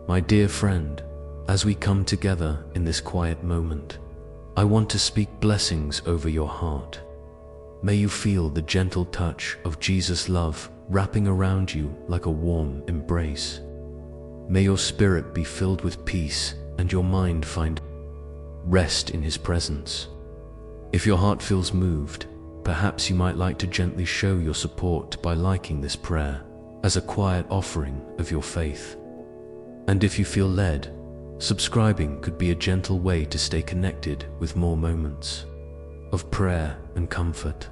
My dear friend, as we come together in this quiet moment, I want to speak blessings over your heart. May you feel the gentle touch of Jesus' love wrapping around you like a warm embrace. May your spirit be filled with peace and your mind find rest in His presence. If your heart feels moved, perhaps you might like to gently show your support by liking this prayer as a quiet offering of your faith. And if you feel led, subscribing could be a gentle way to stay connected with more moments of prayer and comfort.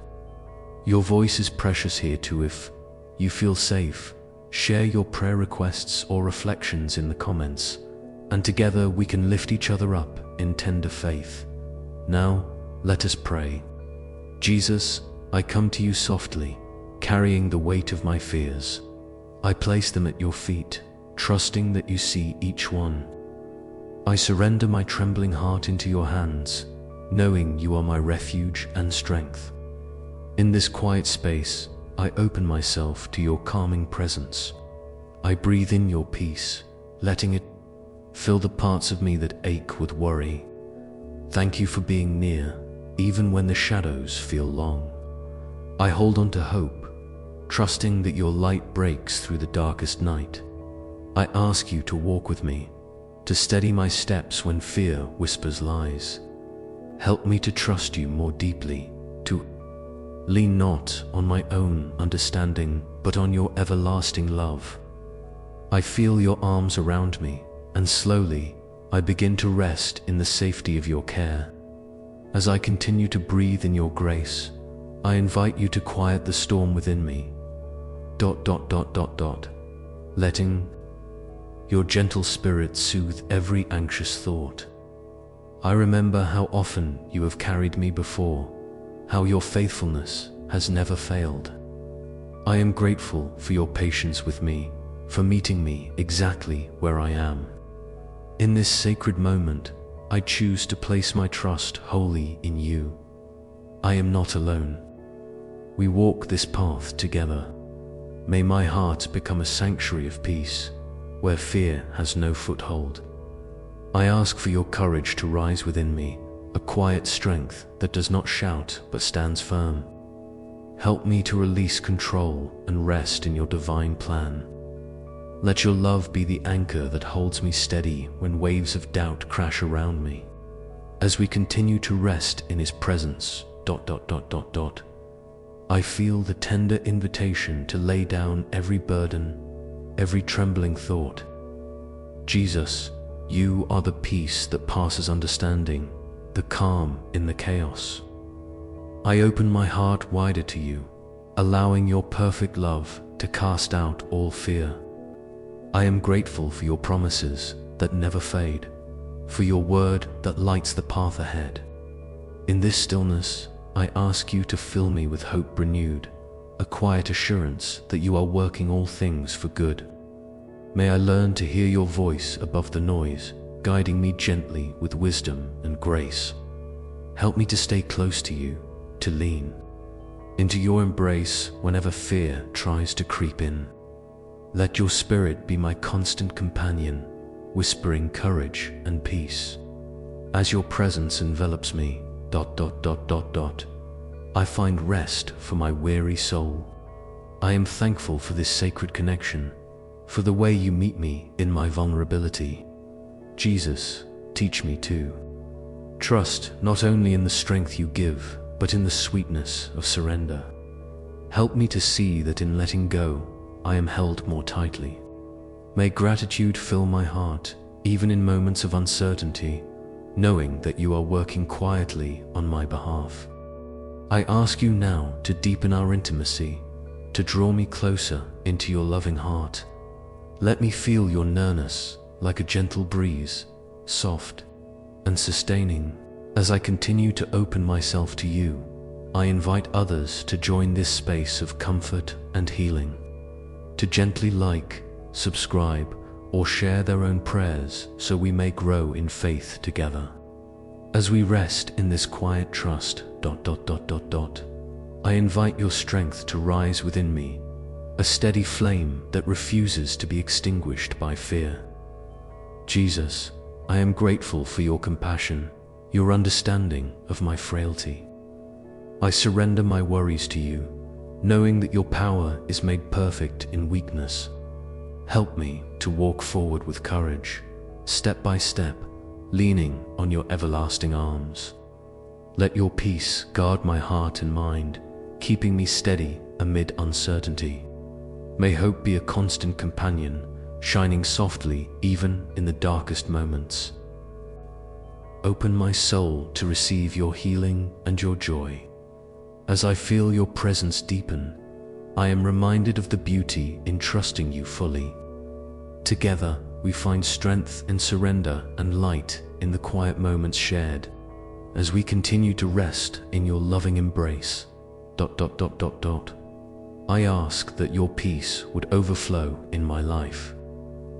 Your voice is precious here too. If you feel safe, share your prayer requests or reflections in the comments, and together we can lift each other up in tender faith. Now, let us pray. Jesus, I come to you softly, carrying the weight of my fears. I place them at your feet, trusting that you see each one. I surrender my trembling heart into your hands, knowing you are my refuge and strength. In this quiet space, I open myself to your calming presence. I breathe in your peace, letting it fill the parts of me that ache with worry. Thank you for being near, even when the shadows feel long. I hold on to hope, trusting that your light breaks through the darkest night. I ask you to walk with me, to steady my steps when fear whispers lies. Help me to trust you more deeply, to lean not on my own understanding, but on your everlasting love. I feel your arms around me, and slowly I begin to rest in the safety of your care. As I continue to breathe in your grace, I invite you to quiet the storm within me. Letting your gentle spirit soothe every anxious thought. I remember how often you have carried me before, how your faithfulness has never failed. I am grateful for your patience with me, for meeting me exactly where I am. In this sacred moment, I choose to place my trust wholly in you. I am not alone. We walk this path together. May my heart become a sanctuary of peace, where fear has no foothold. I ask for your courage to rise within me, a quiet strength that does not shout but stands firm. Help me to release control and rest in your divine plan. Let your love be the anchor that holds me steady when waves of doubt crash around me. As we continue to rest in His presence, I feel the tender invitation to lay down every burden, every trembling thought. Jesus, you are the peace that passes understanding, the calm in the chaos. I open my heart wider to you, allowing your perfect love to cast out all fear. I am grateful for your promises that never fade, for your word that lights the path ahead. In this stillness, I ask you to fill me with hope renewed, a quiet assurance that you are working all things for good. May I learn to hear your voice above the noise, guiding me gently with wisdom and grace. Help me to stay close to you, to lean into your embrace whenever fear tries to creep in. Let your spirit be my constant companion, whispering courage and peace. As your presence envelops me, I find rest for my weary soul. I am thankful for this sacred connection, for the way you meet me in my vulnerability. Jesus, teach me to trust not only in the strength you give, but in the sweetness of surrender. Help me to see that in letting go, I am held more tightly. May gratitude fill my heart, even in moments of uncertainty, knowing that you are working quietly on my behalf. I ask you now to deepen our intimacy, to draw me closer into your loving heart. Let me feel your nearness like a gentle breeze, soft and sustaining. As I continue to open myself to you, I invite others to join this space of comfort and healing, to gently like, subscribe, or share their own prayers so we may grow in faith together. As we rest in this quiet trust, I invite your strength to rise within me, a steady flame that refuses to be extinguished by fear. Jesus, I am grateful for your compassion, your understanding of my frailty. I surrender my worries to you, knowing that your power is made perfect in weakness. Help me to walk forward with courage, step by step, leaning on your everlasting arms. Let your peace guard my heart and mind, keeping me steady amid uncertainty. May hope be a constant companion, shining softly even in the darkest moments. Open my soul to receive your healing and your joy. As I feel your presence deepen, I am reminded of the beauty in trusting you fully. Together, we find strength in surrender and light in the quiet moments shared, as we continue to rest in your loving embrace. I ask that your peace would overflow in my life,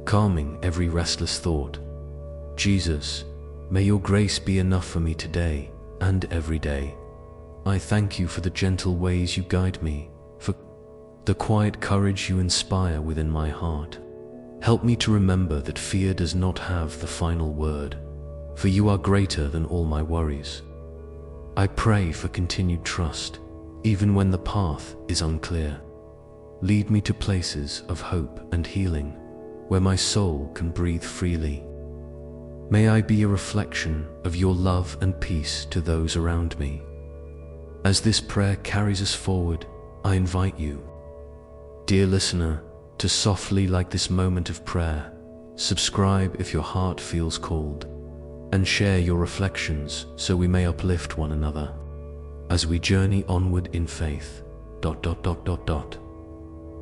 calming every restless thought. Jesus, may your grace be enough for me today and every day. I thank you for the gentle ways you guide me, for the quiet courage you inspire within my heart. Help me to remember that fear does not have the final word, for you are greater than all my worries. I pray for continued trust, even when the path is unclear. Lead me to places of hope and healing, where my soul can breathe freely. May I be a reflection of your love and peace to those around me. As this prayer carries us forward, I invite you, dear listener, to softly like this moment of prayer, subscribe if your heart feels called, and share your reflections so we may uplift one another as we journey onward in faith.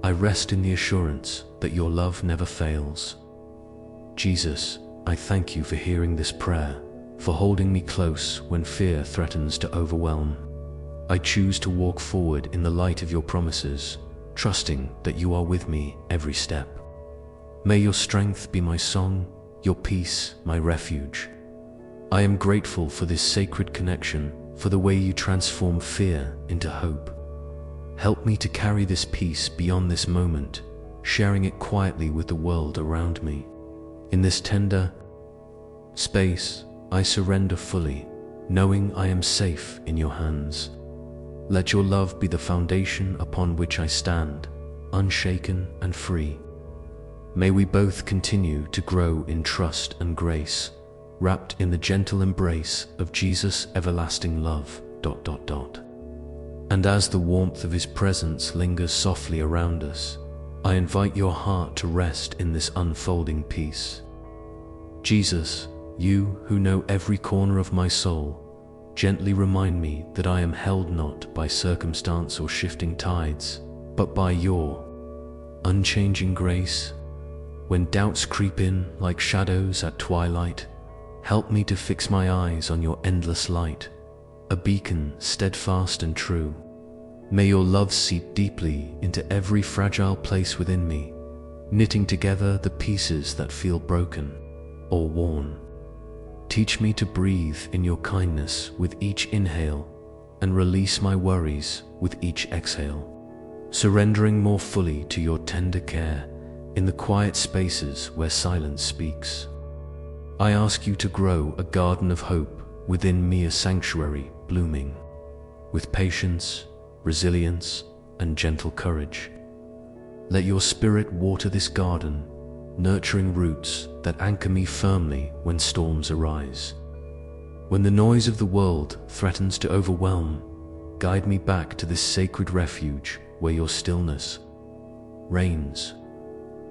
I rest in the assurance that your love never fails. Jesus, I thank you for hearing this prayer, for holding me close when fear threatens to overwhelm. I choose to walk forward in the light of your promises, trusting that you are with me every step. May your strength be my song, your peace my refuge. I am grateful for this sacred connection, for the way you transform fear into hope. Help me to carry this peace beyond this moment, sharing it quietly with the world around me. In this tender space, I surrender fully, knowing I am safe in your hands. Let your love be the foundation upon which I stand, unshaken and free. May we both continue to grow in trust and grace, wrapped in the gentle embrace of Jesus' everlasting love. And as the warmth of his presence lingers softly around us, I invite your heart to rest in this unfolding peace. Jesus, you who know every corner of my soul, gently remind me that I am held not by circumstance or shifting tides, but by your unchanging grace. When doubts creep in like shadows at twilight, help me to fix my eyes on your endless light, a beacon steadfast and true. May your love seep deeply into every fragile place within me, knitting together the pieces that feel broken or worn. Teach me to breathe in your kindness with each inhale and release my worries with each exhale, surrendering more fully to your tender care in the quiet spaces where silence speaks. I ask you to grow a garden of hope within me, a sanctuary blooming with patience, resilience, and gentle courage. Let your spirit water this garden, nurturing roots that anchor me firmly when storms arise. When the noise of the world threatens to overwhelm, guide me back to this sacred refuge where your stillness reigns.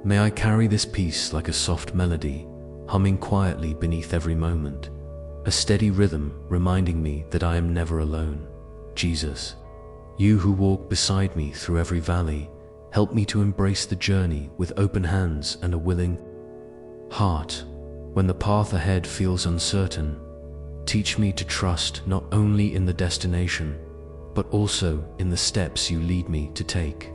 May I carry this peace like a soft melody, humming quietly beneath every moment, a steady rhythm reminding me that I am never alone. Jesus, you who walk beside me through every valley, help me to embrace the journey with open hands and a willing heart. When the path ahead feels uncertain, teach me to trust not only in the destination, but also in the steps you lead me to take.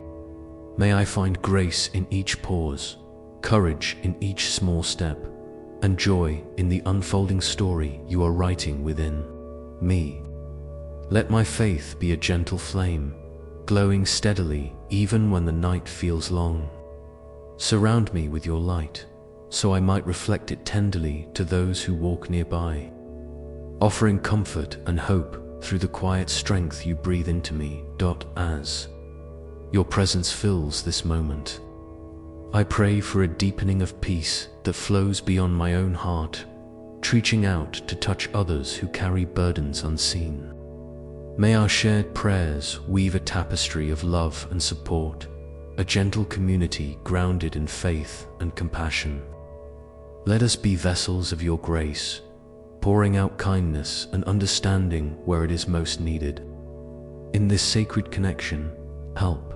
May I find grace in each pause, courage in each small step, and joy in the unfolding story you are writing within me. Let my faith be a gentle flame, glowing steadily even when the night feels long. Surround me with your light, so I might reflect it tenderly to those who walk nearby, offering comfort and hope through the quiet strength you breathe into me. As your presence fills this moment, I pray for a deepening of peace that flows beyond my own heart, reaching out to touch others who carry burdens unseen. May our shared prayers weave a tapestry of love and support, a gentle community grounded in faith and compassion. Let us be vessels of your grace, pouring out kindness and understanding where it is most needed. In this sacred connection, help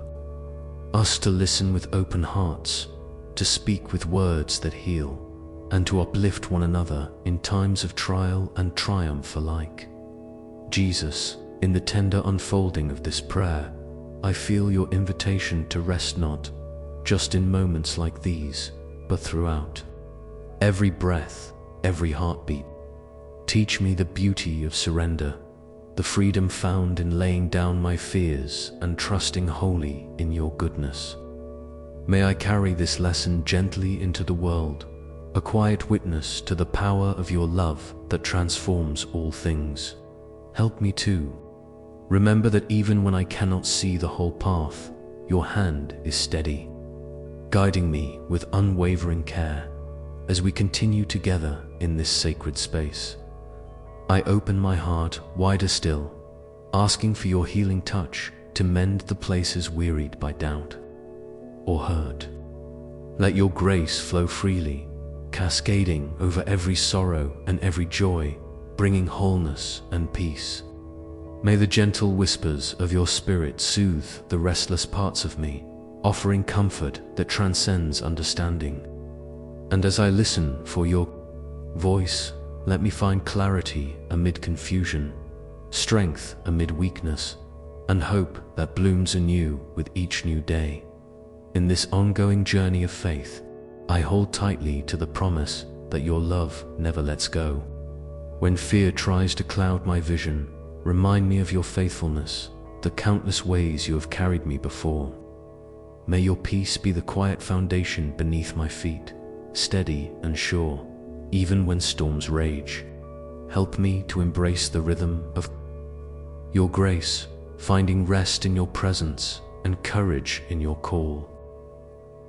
us to listen with open hearts, to speak with words that heal, and to uplift one another in times of trial and triumph alike. Jesus, in the tender unfolding of this prayer, I feel your invitation to rest not just in moments like these, but throughout. Every breath, every heartbeat. Teach me the beauty of surrender, the freedom found in laying down my fears and trusting wholly in your goodness. May I carry this lesson gently into the world, a quiet witness to the power of your love that transforms all things. Help me to remember that even when I cannot see the whole path, your hand is steady, guiding me with unwavering care as we continue together in this sacred space. I open my heart wider still, asking for your healing touch to mend the places wearied by doubt or hurt. Let your grace flow freely, cascading over every sorrow and every joy, bringing wholeness and peace. May the gentle whispers of your Spirit soothe the restless parts of me, offering comfort that transcends understanding. And as I listen for your voice, let me find clarity amid confusion, strength amid weakness, and hope that blooms anew with each new day. In this ongoing journey of faith, I hold tightly to the promise that your love never lets go. When fear tries to cloud my vision, remind me of your faithfulness, the countless ways you have carried me before. May your peace be the quiet foundation beneath my feet, steady and sure, even when storms rage. Help me to embrace the rhythm of your grace, finding rest in your presence and courage in your call.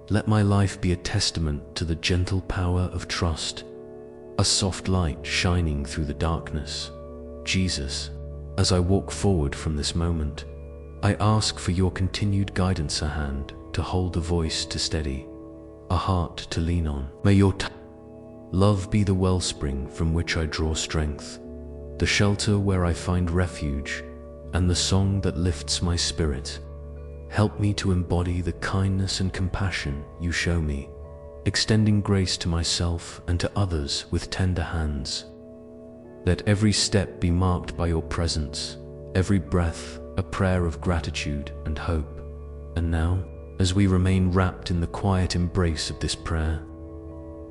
Let my life be a testament to the gentle power of trust, a soft light shining through the darkness. Jesus, as I walk forward from this moment, I ask for your continued guidance, a hand to hold, a voice to steady, a heart to lean on. May your love be the wellspring from which I draw strength, the shelter where I find refuge, and the song that lifts my spirit. Help me to embody the kindness and compassion you show me, extending grace to myself and to others with tender hands. Let every step be marked by your presence, every breath a prayer of gratitude and hope. And now, as we remain wrapped in the quiet embrace of this prayer,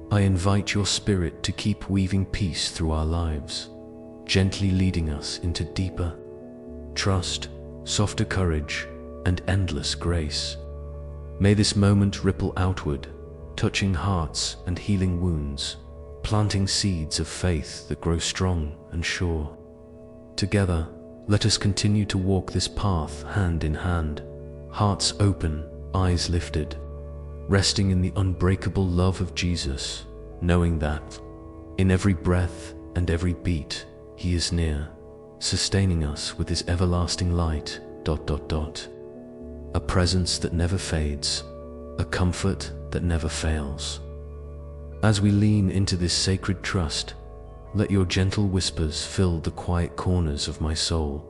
I invite your Spirit to keep weaving peace through our lives, gently leading us into deeper trust, softer courage, and endless grace. May this moment ripple outward, touching hearts and healing wounds, planting seeds of faith that grow strong and sure. Together, let us continue to walk this path hand in hand, hearts open, eyes lifted, resting in the unbreakable love of Jesus, knowing that in every breath and every beat, He is near, sustaining us with His everlasting light. A presence that never fades, a comfort that never fails. As we lean into this sacred trust, let your gentle whispers fill the quiet corners of my soul,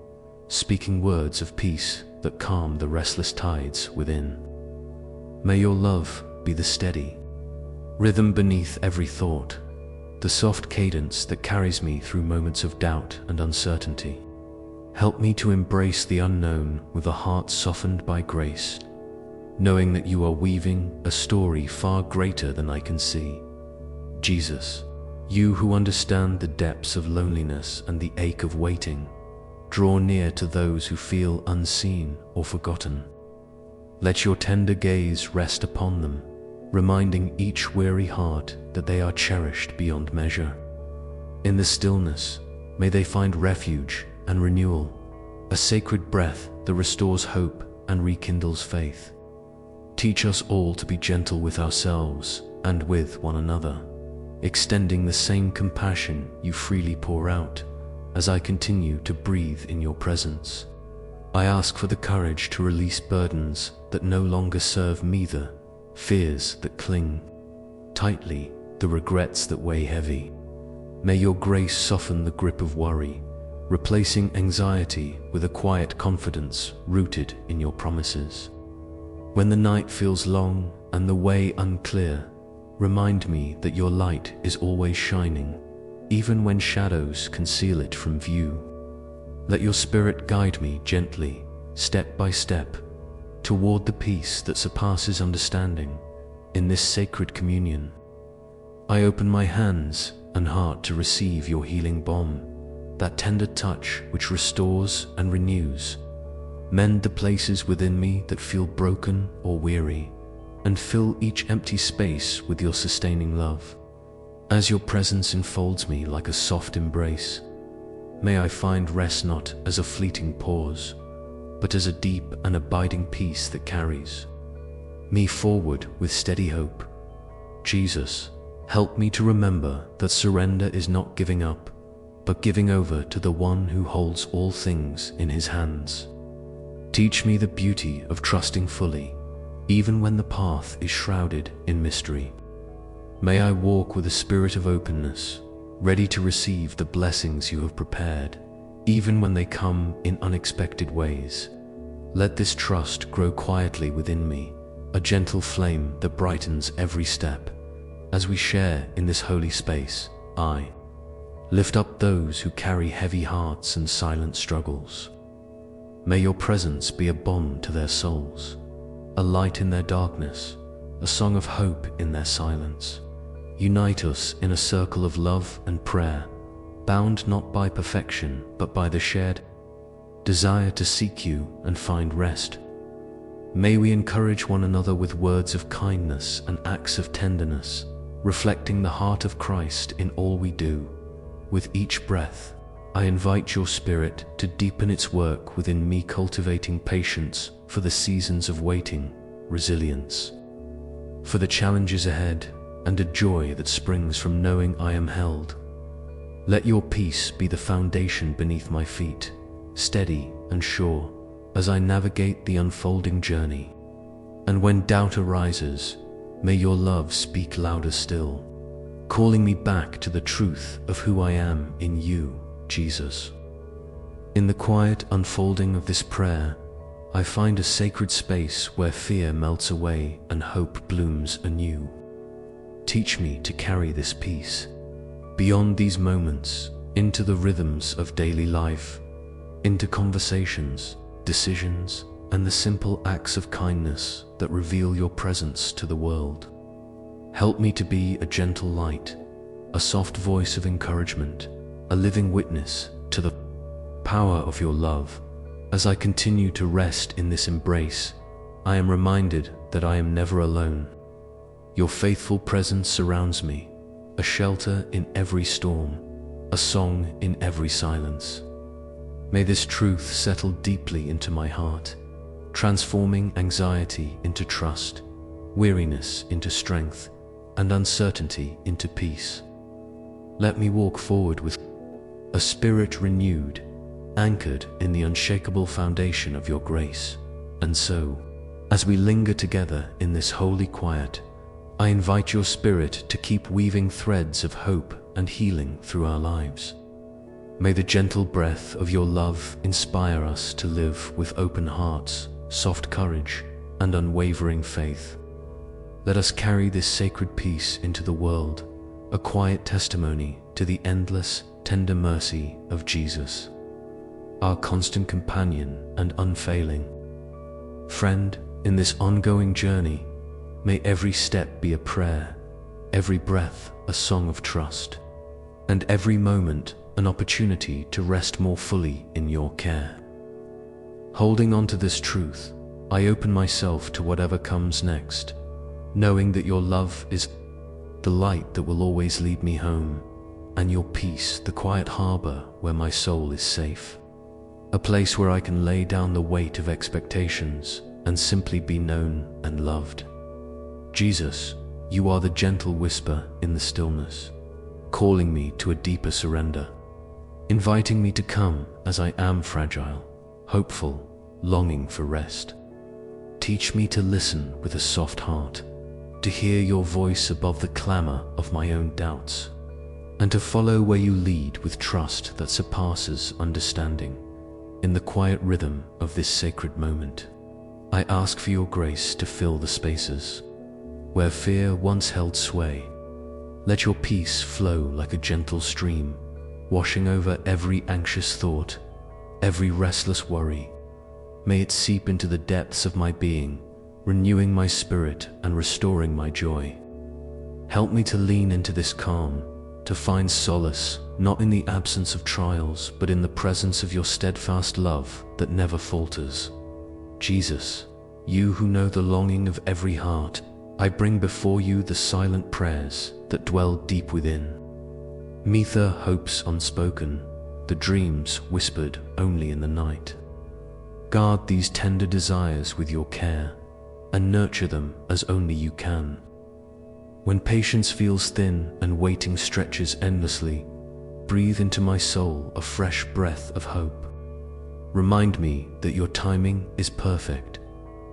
speaking words of peace that calm the restless tides within. May your love be the steady rhythm beneath every thought, the soft cadence that carries me through moments of doubt and uncertainty. Help me to embrace the unknown with a heart softened by grace, knowing that you are weaving a story far greater than I can see. Jesus, you who understand the depths of loneliness and the ache of waiting, draw near to those who feel unseen or forgotten. Let your tender gaze rest upon them, reminding each weary heart that they are cherished beyond measure. In the stillness, may they find refuge and renewal, a sacred breath that restores hope and rekindles faith. Teach us all to be gentle with ourselves and with one another, extending the same compassion you freely pour out as I continue to breathe in your presence. I ask for the courage to release burdens that no longer serve me, the fears that cling tightly, the regrets that weigh heavy. May your grace soften the grip of worry, replacing anxiety with a quiet confidence rooted in your promises. When the night feels long and the way unclear, remind me that your light is always shining, even when shadows conceal it from view. Let your Spirit guide me gently, step by step, toward the peace that surpasses understanding. In this sacred communion, I open my hands and heart to receive your healing balm, that tender touch which restores and renews. Mend the places within me that feel broken or weary, and fill each empty space with your sustaining love. As your presence enfolds me like a soft embrace, may I find rest not as a fleeting pause, but as a deep and abiding peace that carries me forward with steady hope. Jesus, help me to remember that surrender is not giving up, but giving over to the one who holds all things in his hands. Teach me the beauty of trusting fully, even when the path is shrouded in mystery. May I walk with a spirit of openness, ready to receive the blessings you have prepared, even when they come in unexpected ways. Let this trust grow quietly within me, a gentle flame that brightens every step. As we share in this holy space, I lift up those who carry heavy hearts and silent struggles. May your presence be a balm to their souls, a light in their darkness, a song of hope in their silence. Unite us in a circle of love and prayer, bound not by perfection, but by the shared desire to seek you and find rest. May we encourage one another with words of kindness and acts of tenderness, reflecting the heart of Christ in all we do. With each breath, I invite your Spirit to deepen its work within me, cultivating patience for the seasons of waiting, resilience for the challenges ahead, and a joy that springs from knowing I am held. Let your peace be the foundation beneath my feet, steady and sure as I navigate the unfolding journey. And when doubt arises, may your love speak louder still, calling me back to the truth of who I am in you, Jesus. In the quiet unfolding of this prayer, I find a sacred space where fear melts away and hope blooms anew. Teach me to carry this peace beyond these moments, into the rhythms of daily life, into conversations, decisions, and the simple acts of kindness that reveal your presence to the world. Help me to be a gentle light, a soft voice of encouragement, a living witness to the power of your love. As I continue to rest in this embrace, I am reminded that I am never alone. Your faithful presence surrounds me, a shelter in every storm, a song in every silence. May this truth settle deeply into my heart, transforming anxiety into trust, weariness into strength, and uncertainty into peace. Let me walk forward with a spirit renewed, anchored in the unshakable foundation of your grace. And so, as we linger together in this holy quiet, I invite your Spirit to keep weaving threads of hope and healing through our lives. May the gentle breath of your love inspire us to live with open hearts, soft courage, and unwavering faith. Let us carry this sacred peace into the world, a quiet testimony to the endless, tender mercy of Jesus, our constant companion and unfailing friend. In this ongoing journey, may every step be a prayer, every breath a song of trust, and every moment an opportunity to rest more fully in your care. Holding on to this truth, I open myself to whatever comes next, knowing that your love is the light that will always lead me home, and your peace the quiet harbor where my soul is safe. A place where I can lay down the weight of expectations and simply be known and loved. Jesus, you are the gentle whisper in the stillness, calling me to a deeper surrender, inviting me to come as I am fragile, hopeful, longing for rest. Teach me to listen with a soft heart, to hear your voice above the clamor of my own doubts, and to follow where you lead with trust that surpasses understanding. In the quiet rhythm of this sacred moment, I ask for your grace to fill the spaces where fear once held sway. Let your peace flow like a gentle stream, washing over every anxious thought, every restless worry. May it seep into the depths of my being, renewing my spirit and restoring my joy. Help me to lean into this calm, to find solace, not in the absence of trials, but in the presence of your steadfast love that never falters. Jesus, you who know the longing of every heart, I bring before you the silent prayers that dwell deep within. Meet the hopes unspoken, the dreams whispered only in the night. Guard these tender desires with your care, and nurture them as only you can. When patience feels thin and waiting stretches endlessly, breathe into my soul a fresh breath of hope. Remind me that your timing is perfect,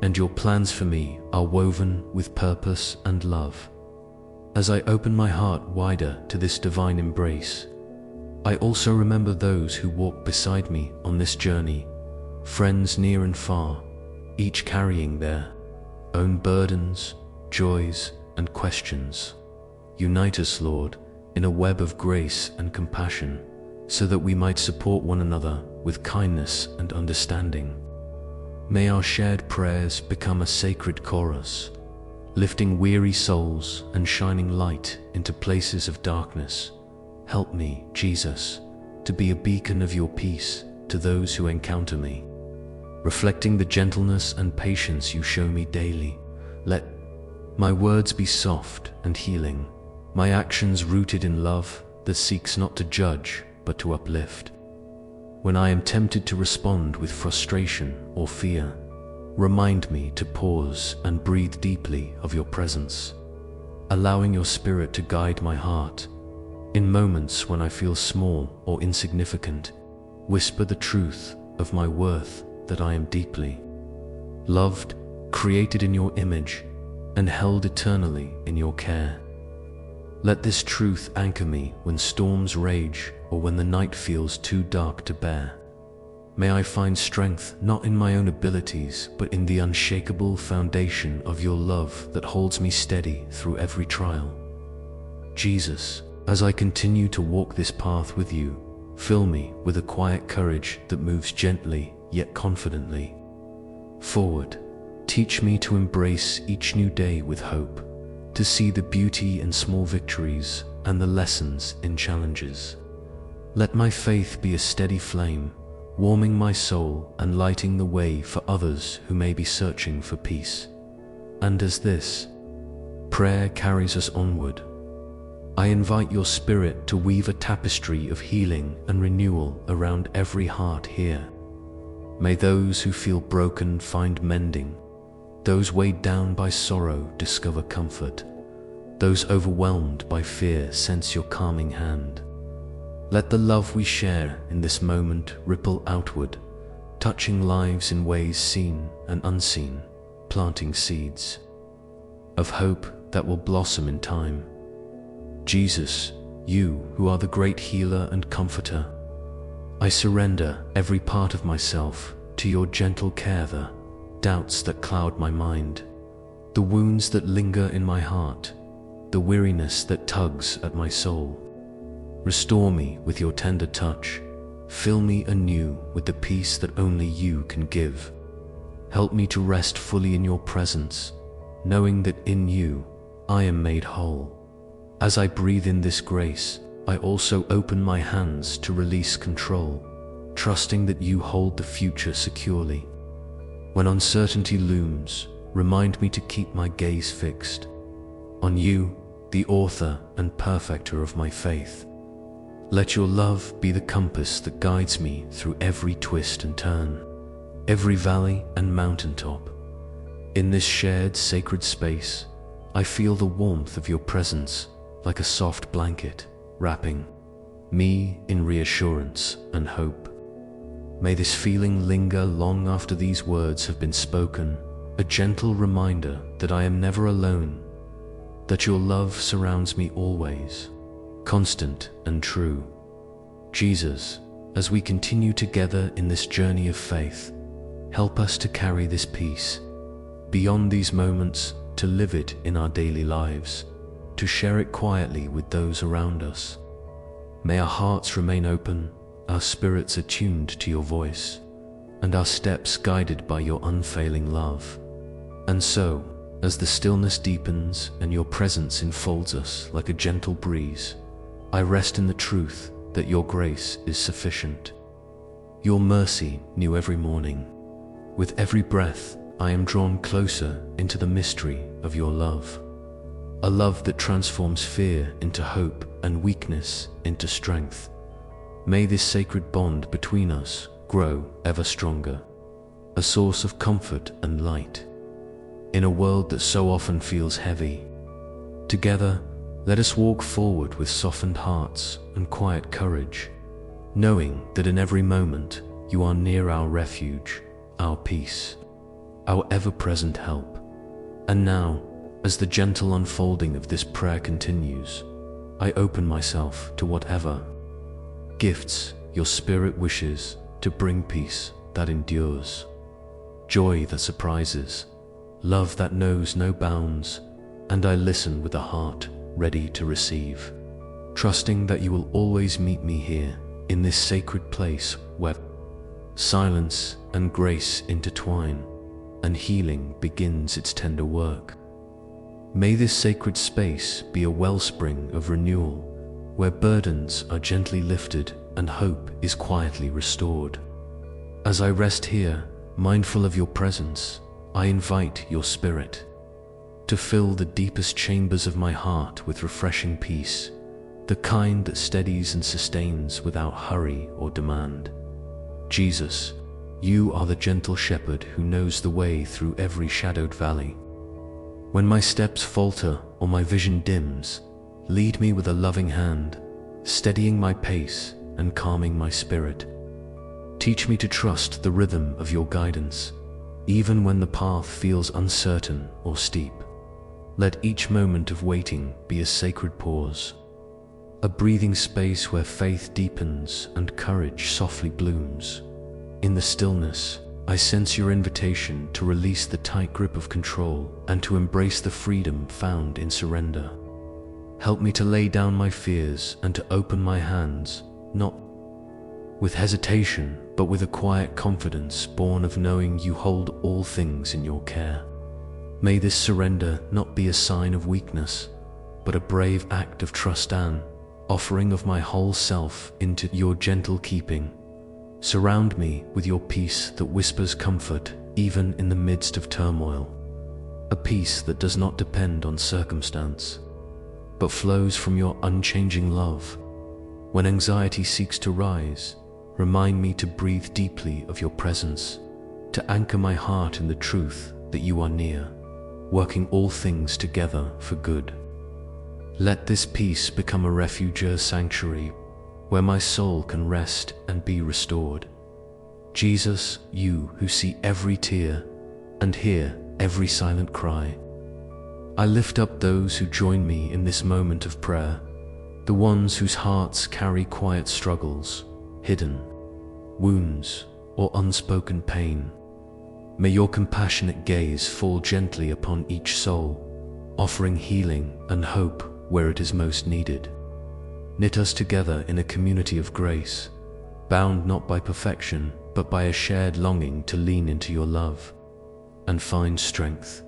and your plans for me are woven with purpose and love. As I open my heart wider to this divine embrace, I also remember those who walk beside me on this journey, friends near and far, each carrying their own burdens, joys, and questions. Unite us, Lord, in a web of grace and compassion, so that we might support one another with kindness and understanding. May our shared prayers become a sacred chorus, lifting weary souls and shining light into places of darkness. Help me, Jesus, to be a beacon of your peace to those who encounter me, reflecting the gentleness and patience you show me daily. Let my words be soft and healing, my actions rooted in love that seeks not to judge but to uplift. When I am tempted to respond with frustration or fear, remind me to pause and breathe deeply of your presence, allowing your spirit to guide my heart. In moments when I feel small or insignificant, whisper the truth of my worth, that I am deeply loved, created in your image, and held eternally in your care. Let this truth anchor me when storms rage or when the night feels too dark to bear. May I find strength not in my own abilities, but in the unshakable foundation of your love that holds me steady through every trial. Jesus, as I continue to walk this path with you, fill me with a quiet courage that moves gently yet confidently forward. Teach me to embrace each new day with hope, to see the beauty in small victories and the lessons in challenges. Let my faith be a steady flame, warming my soul and lighting the way for others who may be searching for peace. And as this prayer carries us onward, I invite your Spirit to weave a tapestry of healing and renewal around every heart here. May those who feel broken find mending, those weighed down by sorrow discover comfort, those overwhelmed by fear sense your calming hand. Let the love we share in this moment ripple outward, touching lives in ways seen and unseen, planting seeds of hope that will blossom in time. Jesus, you who are the great healer and comforter, I surrender every part of myself to your gentle care. The doubts that cloud my mind, the wounds that linger in my heart, the weariness that tugs at my soul. Restore me with your tender touch. Fill me anew with the peace that only you can give. Help me to rest fully in your presence, knowing that in you I am made whole. As I breathe in this grace, I also open my hands to release control, trusting that you hold the future securely. When uncertainty looms, remind me to keep my gaze fixed, on you, the author and perfecter of my faith. Let your love be the compass that guides me through every twist and turn, every valley and mountaintop. In this shared sacred space, I feel the warmth of your presence like a soft blanket, wrapping me in reassurance and hope. May this feeling linger long after these words have been spoken, a gentle reminder that I am never alone, that your love surrounds me always, constant and true. Jesus, as we continue together in this journey of faith, help us to carry this peace beyond these moments, to live it in our daily lives, to share it quietly with those around us. May our hearts remain open, our spirits attuned to your voice, and our steps guided by your unfailing love. And so, as the stillness deepens and your presence enfolds us like a gentle breeze, I rest in the truth that your grace is sufficient. Your mercy new every morning. With every breath, I am drawn closer into the mystery of your love. A love that transforms fear into hope and weakness into strength. May this sacred bond between us grow ever stronger, a source of comfort and light in a world that so often feels heavy. Together, let us walk forward with softened hearts and quiet courage, knowing that in every moment you are near, our refuge, our peace, our ever-present help. And now, as the gentle unfolding of this prayer continues, I open myself to whatever gifts your Spirit wishes to bring: peace that endures, joy that surprises, love that knows no bounds, and I listen with a heart ready to receive, trusting that you will always meet me here in this sacred place where silence and grace intertwine and healing begins its tender work. May this sacred space be a wellspring of renewal, where burdens are gently lifted and hope is quietly restored. As I rest here, mindful of your presence, I invite your Spirit to fill the deepest chambers of my heart with refreshing peace, the kind that steadies and sustains without hurry or demand. Jesus, you are the gentle shepherd who knows the way through every shadowed valley. When my steps falter or my vision dims, lead me with a loving hand, steadying my pace and calming my spirit. Teach me to trust the rhythm of your guidance, even when the path feels uncertain or steep. Let each moment of waiting be a sacred pause, a breathing space where faith deepens and courage softly blooms. In the stillness, I sense your invitation to release the tight grip of control and to embrace the freedom found in surrender. Help me to lay down my fears and to open my hands, not with hesitation, but with a quiet confidence born of knowing you hold all things in your care. May this surrender not be a sign of weakness, but a brave act of trust and offering of my whole self into your gentle keeping. Surround me with your peace that whispers comfort even in the midst of turmoil, a peace that does not depend on circumstance, but flows from your unchanging love. When anxiety seeks to rise, remind me to breathe deeply of your presence, to anchor my heart in the truth that you are near, working all things together for good. Let this peace become a refuge, a sanctuary, where my soul can rest and be restored. Jesus, you who see every tear and hear every silent cry, I lift up those who join me in this moment of prayer, the ones whose hearts carry quiet struggles, hidden wounds, or unspoken pain. May your compassionate gaze fall gently upon each soul, offering healing and hope where it is most needed. Knit us together in a community of grace, bound not by perfection, but by a shared longing to lean into your love and find strength.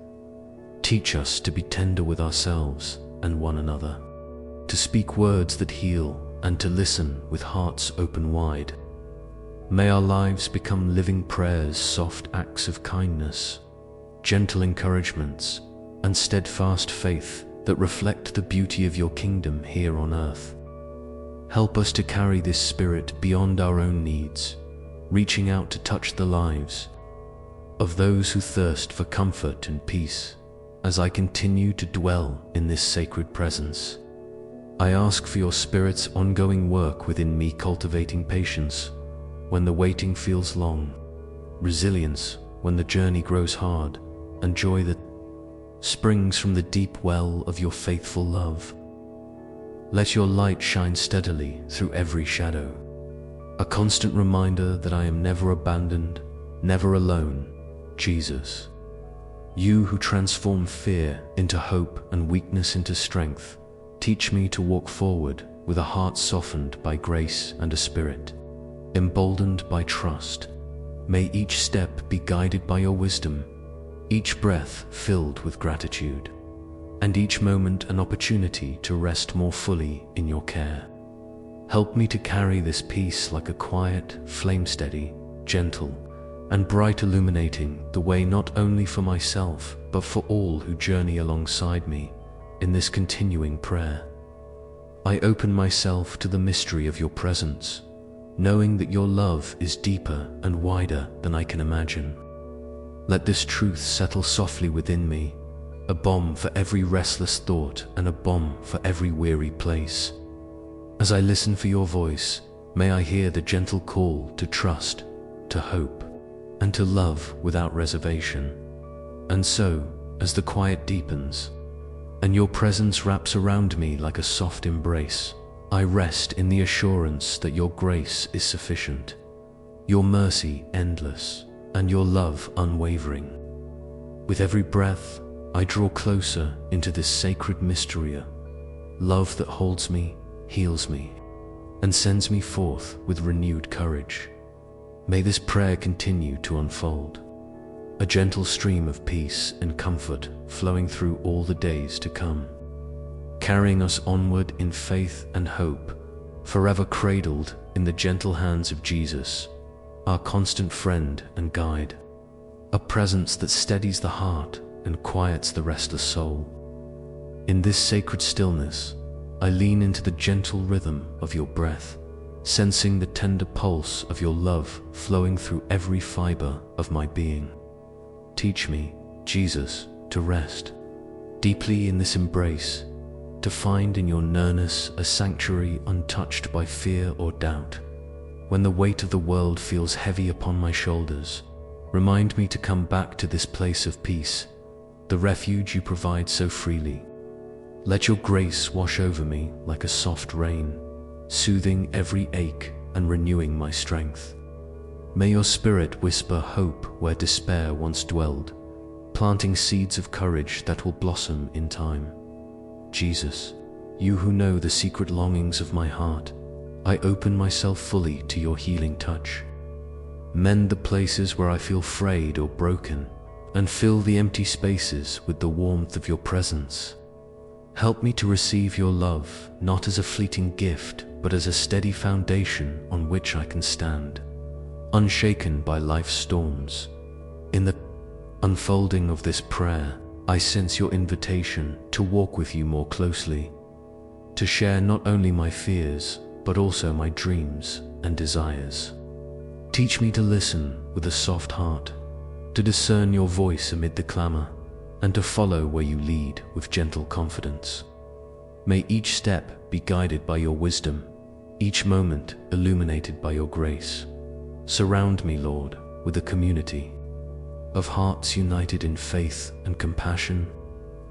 Teach us to be tender with ourselves and one another, to speak words that heal and to listen with hearts open wide. May our lives become living prayers, soft acts of kindness, gentle encouragements, and steadfast faith that reflect the beauty of your kingdom here on earth. Help us to carry this spirit beyond our own needs, reaching out to touch the lives of those who thirst for comfort and peace. As I continue to dwell in this sacred presence, I ask for your Spirit's ongoing work within me, cultivating patience when the waiting feels long, resilience when the journey grows hard, and joy that springs from the deep well of your faithful love. Let your light shine steadily through every shadow, a constant reminder that I am never abandoned, never alone. Jesus, you who transform fear into hope and weakness into strength, teach me to walk forward with a heart softened by grace and a spirit emboldened by trust. May each step be guided by your wisdom, each breath filled with gratitude, and each moment an opportunity to rest more fully in your care. Help me to carry this peace like a quiet, flame-steady, gentle, and bright, illuminating the way not only for myself, but for all who journey alongside me in this continuing prayer. I open myself to the mystery of your presence, knowing that your love is deeper and wider than I can imagine. Let this truth settle softly within me, a balm for every restless thought and a balm for every weary place. As I listen for your voice, may I hear the gentle call to trust, to hope, and to love without reservation. And so, as the quiet deepens, and your presence wraps around me like a soft embrace, I rest in the assurance that your grace is sufficient, your mercy endless, and your love unwavering. With every breath, I draw closer into this sacred mystery, love that holds me, heals me, and sends me forth with renewed courage. May this prayer continue to unfold, a gentle stream of peace and comfort flowing through all the days to come, carrying us onward in faith and hope, forever cradled in the gentle hands of Jesus, our constant friend and guide, a presence that steadies the heart and quiets the restless soul. In this sacred stillness, I lean into the gentle rhythm of your breath, sensing the tender pulse of your love flowing through every fiber of my being. Teach me, Jesus, to rest deeply in this embrace, to find in your nearness a sanctuary untouched by fear or doubt. When the weight of the world feels heavy upon my shoulders, remind me to come back to this place of peace, the refuge you provide so freely. Let your grace wash over me like a soft rain, soothing every ache and renewing my strength. May your Spirit whisper hope where despair once dwelled, planting seeds of courage that will blossom in time. Jesus, you who know the secret longings of my heart, I open myself fully to your healing touch. Mend the places where I feel frayed or broken, and fill the empty spaces with the warmth of your presence. Help me to receive your love, not as a fleeting gift, but as a steady foundation on which I can stand, unshaken by life's storms. In the unfolding of this prayer, I sense your invitation to walk with you more closely, to share not only my fears, but also my dreams and desires. Teach me to listen with a soft heart, to discern your voice amid the clamor, and to follow where you lead with gentle confidence. May each step be guided by your wisdom, each moment illuminated by your grace. Surround me, Lord, with a community of hearts united in faith and compassion.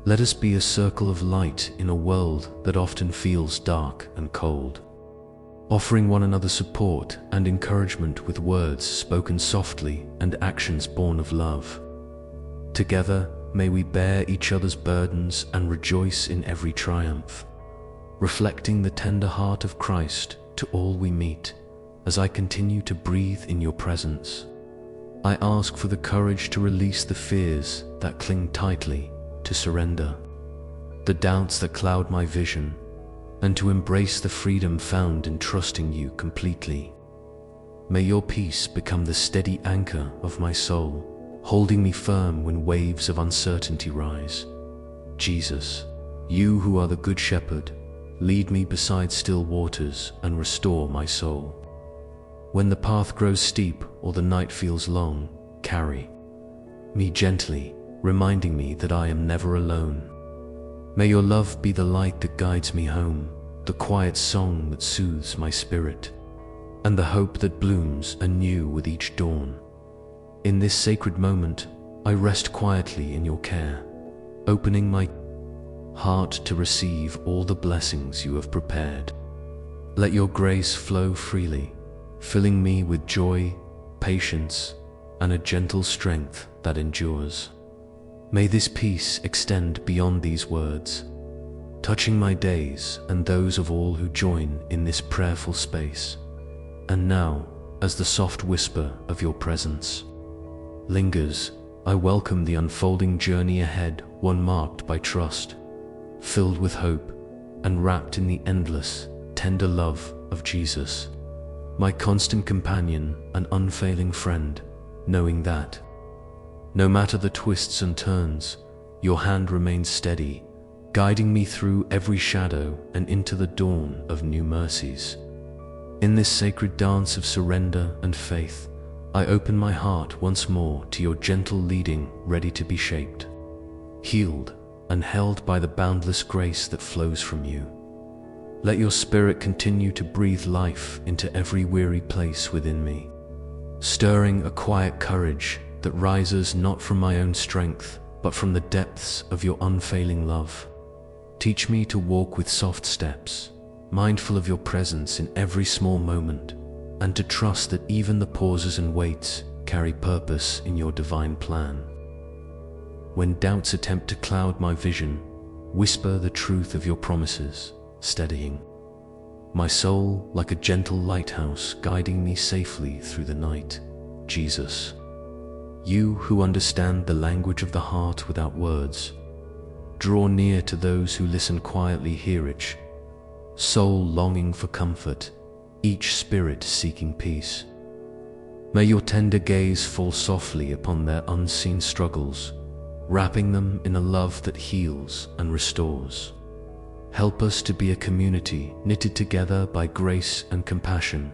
Let us be a circle of light in a world that often feels dark and cold, offering one another support and encouragement with words spoken softly and actions born of love. Together, may we bear each other's burdens and rejoice in every triumph, reflecting the tender heart of Christ to all we meet. As I continue to breathe in your presence, I ask for the courage to release the fears that cling tightly, to surrender the doubts that cloud my vision, and to embrace the freedom found in trusting you completely. May your peace become the steady anchor of my soul, holding me firm when waves of uncertainty rise. Jesus, You who are the good shepherd, lead me beside still waters and restore my soul. When the path grows steep or the night feels long, carry me gently, reminding me that I am never alone. May your love be the light that guides me home, the quiet song that soothes my spirit, and the hope that blooms anew with each dawn. In this sacred moment, I rest quietly in your care, opening my heart to receive all the blessings you have prepared. Let your grace flow freely, filling me with joy, patience, and a gentle strength that endures. May this peace extend beyond these words, touching my days and those of all who join in this prayerful space. And now, as the soft whisper of your presence lingers, I welcome the unfolding journey ahead, one marked by trust, filled with hope, and wrapped in the endless, tender love of Jesus, my constant companion and unfailing friend, knowing that, no matter the twists and turns, your hand remains steady, guiding me through every shadow and into the dawn of new mercies. In this sacred dance of surrender and faith, I open my heart once more to your gentle leading, ready to be shaped, healed, and held by the boundless grace that flows from you. Let your spirit continue to breathe life into every weary place within me, stirring a quiet courage that rises not from my own strength, but from the depths of your unfailing love. Teach me to walk with soft steps, mindful of your presence in every small moment, and to trust that even the pauses and waits carry purpose in your divine plan. When doubts attempt to cloud my vision, whisper the truth of your promises, steadying my soul like a gentle lighthouse, guiding me safely through the night. Jesus, you who understand the language of the heart without words, draw near to those who listen quietly, hear each soul longing for comfort, each spirit seeking peace. May your tender gaze fall softly upon their unseen struggles, wrapping them in a love that heals and restores. Help us to be a community knitted together by grace and compassion,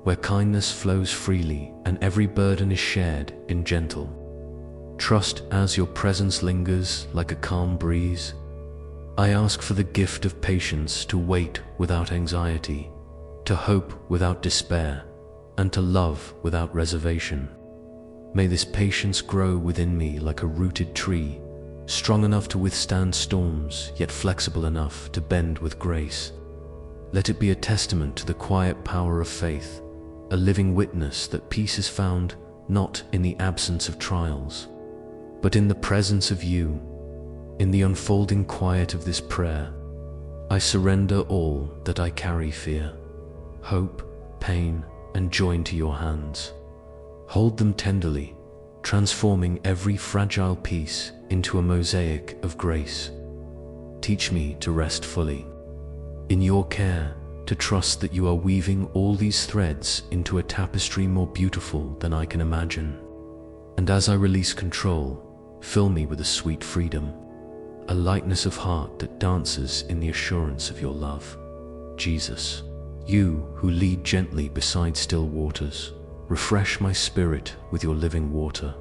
where kindness flows freely and every burden is shared in gentle trust. As your presence lingers like a calm breeze, I ask for the gift of patience to wait without anxiety, to hope without despair, and to love without reservation. May this patience grow within me like a rooted tree, strong enough to withstand storms, yet flexible enough to bend with grace. Let it be a testament to the quiet power of faith, a living witness that peace is found not in the absence of trials, but in the presence of you. In the unfolding quiet of this prayer, I surrender all that I carry: fear, hope, pain, and joy into your hands. Hold them tenderly, transforming every fragile piece into a mosaic of grace. Teach me to rest fully in your care, to trust that you are weaving all these threads into a tapestry more beautiful than I can imagine. And as I release control, fill me with a sweet freedom, a lightness of heart that dances in the assurance of your love. Jesus, you who lead gently beside still waters, refresh my spirit with your living water.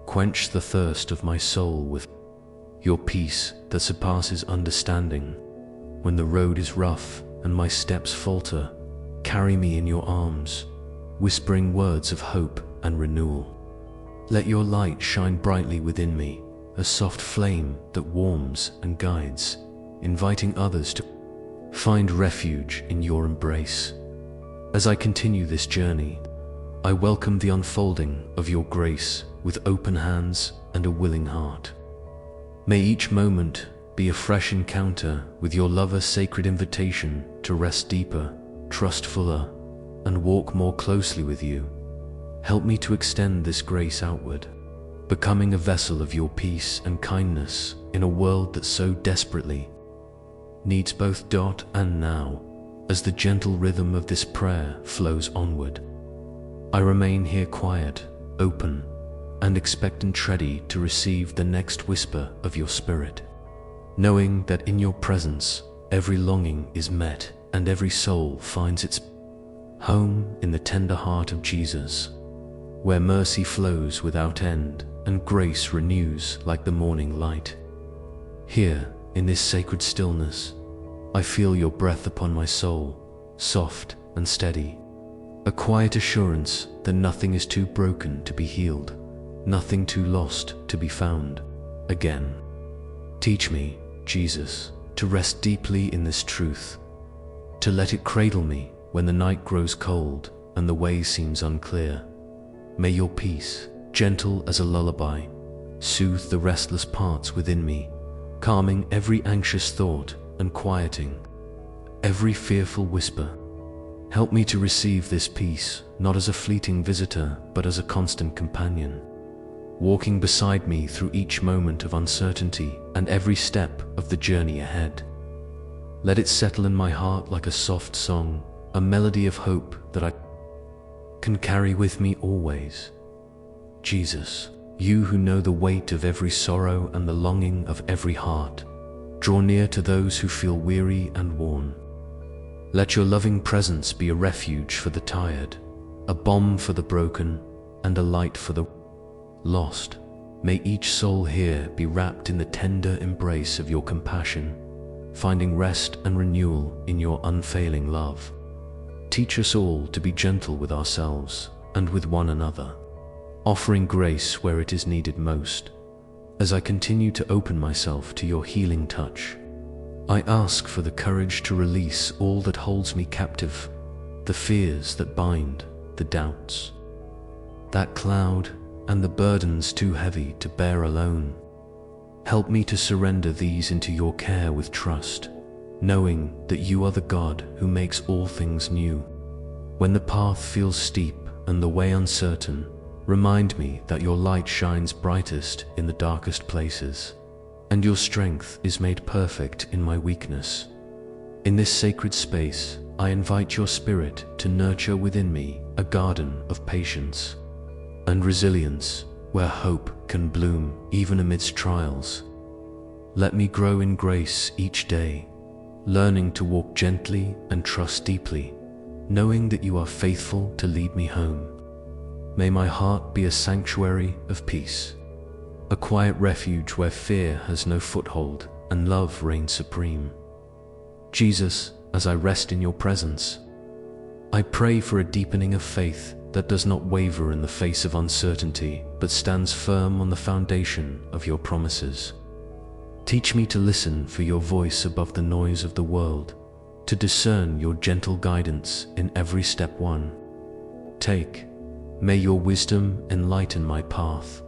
Quench the thirst of my soul with your peace that surpasses understanding. When the road is rough and my steps falter, carry me in your arms, whispering words of hope and renewal. Let your light shine brightly within me, a soft flame that warms and guides, inviting others to find refuge in your embrace. As I continue this journey, I welcome the unfolding of your grace with open hands and a willing heart. May each moment be a fresh encounter with your love, a sacred invitation to rest deeper, trust fuller, and walk more closely with you. Help me to extend this grace outward, becoming a vessel of your peace and kindness in a world that so desperately needs both dot and now. As the gentle rhythm of this prayer flows onward, I remain here quiet, open, and expectant, ready to receive the next whisper of your spirit. knowing that in your presence every longing is met and every soul finds its home in the tender heart of Jesus, where mercy flows without end and grace renews like the morning light. Here, in this sacred stillness, I feel your breath upon my soul, soft and steady, a quiet assurance that nothing is too broken to be healed, nothing too lost to be found again. Teach me, Jesus, to rest deeply in this truth, to let it cradle me when the night grows cold and the way seems unclear. May your peace, gentle as a lullaby, soothe the restless parts within me, calming every anxious thought and quieting every fearful whisper. Help me to receive this peace, not as a fleeting visitor, but as a constant companion, walking beside me through each moment of uncertainty and every step of the journey ahead. Let it settle in my heart like a soft song, a melody of hope that I can carry with me always. Jesus, you who know the weight of every sorrow and the longing of every heart, draw near to those who feel weary and worn. Let your loving presence be a refuge for the tired, a balm for the broken, and a light for the lost. May each soul here be wrapped in the tender embrace of your compassion, finding rest and renewal in your unfailing love. Teach us all to be gentle with ourselves and with one another, offering grace where it is needed most. As I continue to open myself to your healing touch, I ask for the courage to release all that holds me captive, the fears that bind, the doubts that cloud, and the burdens too heavy to bear alone. Help me to surrender these into your care with trust, knowing that you are the God who makes all things new. When the path feels steep and the way uncertain, remind me that your light shines brightest in the darkest places, and your strength is made perfect in my weakness. In this sacred space, I invite your Spirit to nurture within me a garden of patience and resilience, where hope can bloom even amidst trials. Let me grow in grace each day, learning to walk gently and trust deeply, knowing that you are faithful to lead me home. May my heart be a sanctuary of peace, a quiet refuge where fear has no foothold and love reigns supreme. Jesus, as I rest in your presence, I pray for a deepening of faith that does not waver in the face of uncertainty, but stands firm on the foundation of your promises. Teach me to listen for your voice above the noise of the world, to discern your gentle guidance in every step one take. May your wisdom enlighten my path,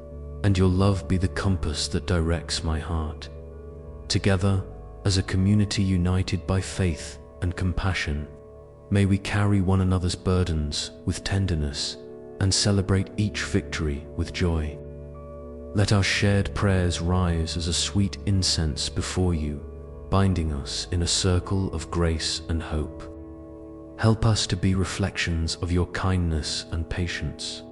and your love be the compass that directs my heart. Together, as a community united by faith and compassion, may we carry one another's burdens with tenderness and celebrate each victory with joy. Let our shared prayers rise as a sweet incense before you, binding us in a circle of grace and hope. Help us to be reflections of your kindness and patience,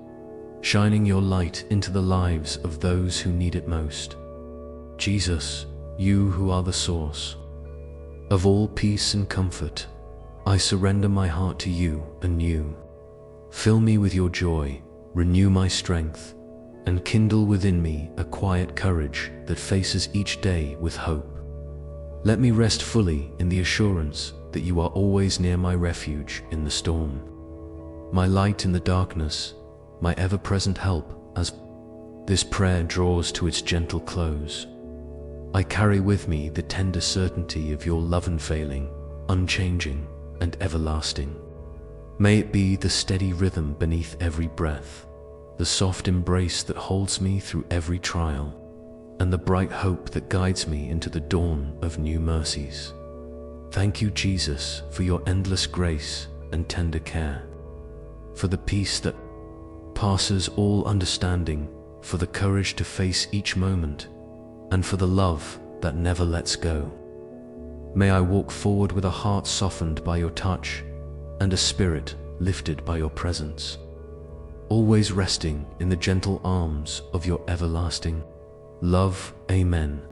shining your light into the lives of those who need it most. Jesus, you who are the source of all peace and comfort, I surrender my heart to you anew. Fill me with your joy, renew my strength, and kindle within me a quiet courage that faces each day with hope. Let me rest fully in the assurance that you are always near, my refuge in the storm, my light in the darkness, my ever-present help. As this prayer draws to its gentle close, I carry with me the tender certainty of your love unfailing, unchanging, and everlasting. May it be the steady rhythm beneath every breath, the soft embrace that holds me through every trial, and the bright hope that guides me into the dawn of new mercies. Thank you, Jesus, for your endless grace and tender care, for the peace that passes all understanding, for the courage to face each moment, and for the love that never lets go. May I walk forward with a heart softened by your touch and a spirit lifted by your presence, always resting in the gentle arms of your everlasting love. Amen.